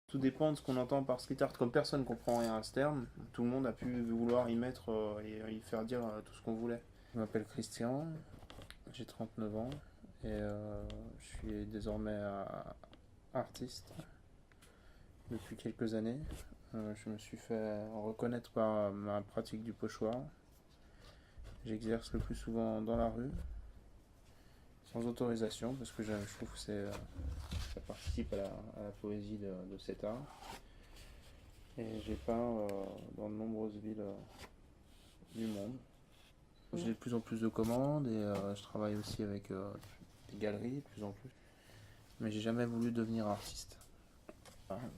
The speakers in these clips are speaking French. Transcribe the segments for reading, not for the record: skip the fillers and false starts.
Tout dépend de ce qu'on entend par street art. Comme personne ne comprend rien à ce terme, tout le monde a pu vouloir y mettre et y faire dire tout ce qu'on voulait. Je m'appelle Christian, j'ai 39 ans et je suis désormais artiste depuis quelques années. Je me suis fait reconnaître par ma pratique du pochoir. J'exerce le plus souvent dans la rue, sans autorisation, parce que je trouve que ça participe à la poésie de cet art. Et j'ai peint dans de nombreuses villes du monde. J'ai de plus en plus de commandes et je travaille aussi avec des galeries de plus en plus. Mais j'ai jamais voulu devenir artiste.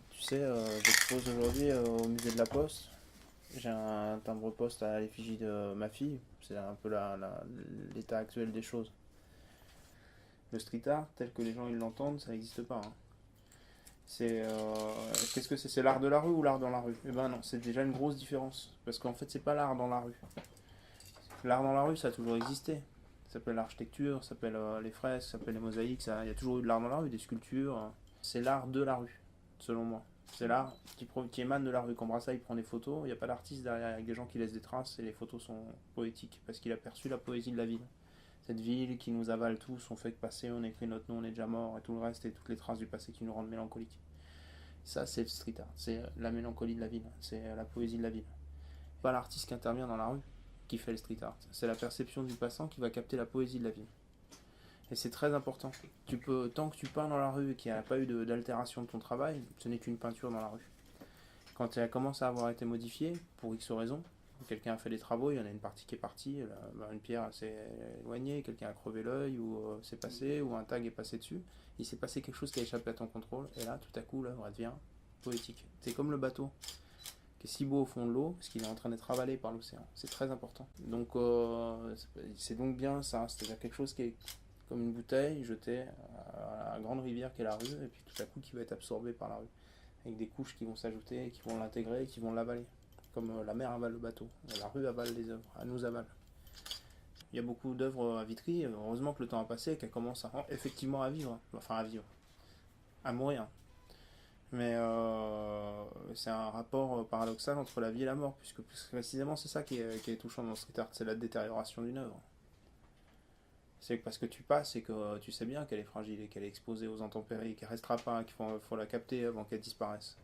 Tu sais, j'expose aujourd'hui au musée de la Poste. J'ai un timbre-poste à l'effigie de ma fille. C'est un peu l'état actuel des choses. Le street art, tel que les gens ils l'entendent, ça n'existe pas, hein. Qu'est-ce que c'est? C'est l'art de la rue ou l'art dans la rue? Eh ben non, c'est déjà une grosse différence. Parce qu'en fait, c'est pas l'art dans la rue. L'art dans la rue, ça a toujours existé. Ça s'appelle l'architecture, ça s'appelle les fresques, ça s'appelle les mosaïques. Il y a toujours eu de l'art dans la rue, des sculptures. C'est l'art de la rue, selon moi. C'est l'art qui émane de la rue. Quand Brassailles prend des photos, il n'y a pas d'artiste derrière, avec des gens qui laissent des traces et les photos sont poétiques parce qu'il a perçu la poésie de la ville. Cette ville qui nous avale tous, on fait que passer, on écrit notre nom, on est déjà mort et tout le reste et toutes les traces du passé qui nous rendent mélancoliques. Ça, c'est le street art, c'est la mélancolie de la ville, c'est la poésie de la ville. Pas l'artiste qui intervient dans la rue qui fait le street art, c'est la perception du passant qui va capter la poésie de la ville. Et c'est très important. Tant que tu peins dans la rue et qu'il n'y a pas eu d'altération de ton travail, ce n'est qu'une peinture dans la rue. Quand elle commence à avoir été modifiée, pour X raisons, quelqu'un a fait des travaux, il y en a une partie qui est partie, une pierre s'est éloignée, quelqu'un a crevé l'œil, ou c'est passé, ou un tag est passé dessus, il s'est passé quelque chose qui a échappé à ton contrôle, et là, tout à coup, l'œuvre devient poétique. C'est comme le bateau, qui est si beau au fond de l'eau, parce qu'il est en train d'être avalé par l'océan. C'est très important. Donc, c'est donc bien ça, c'est-à-dire quelque chose qui est comme une bouteille jetée à la grande rivière qu'est la rue, et puis tout à coup qui va être absorbé par la rue, avec des couches qui vont s'ajouter, qui vont l'intégrer, et qui vont l'avaler. Comme la mer avale le bateau, la rue avale les œuvres, elle nous avale. Il y a beaucoup d'œuvres à Vitry, heureusement que le temps a passé et qu'elles commencent effectivement à vivre, enfin à vivre, à mourir. Mais c'est un rapport paradoxal entre la vie et la mort, puisque précisément c'est ça qui est touchant dans le street art, c'est la détérioration d'une œuvre. C'est parce que tu passes et que tu sais bien qu'elle est fragile et qu'elle est exposée aux intempéries, qu'elle restera pas, qu'il faut la capter avant qu'elle disparaisse.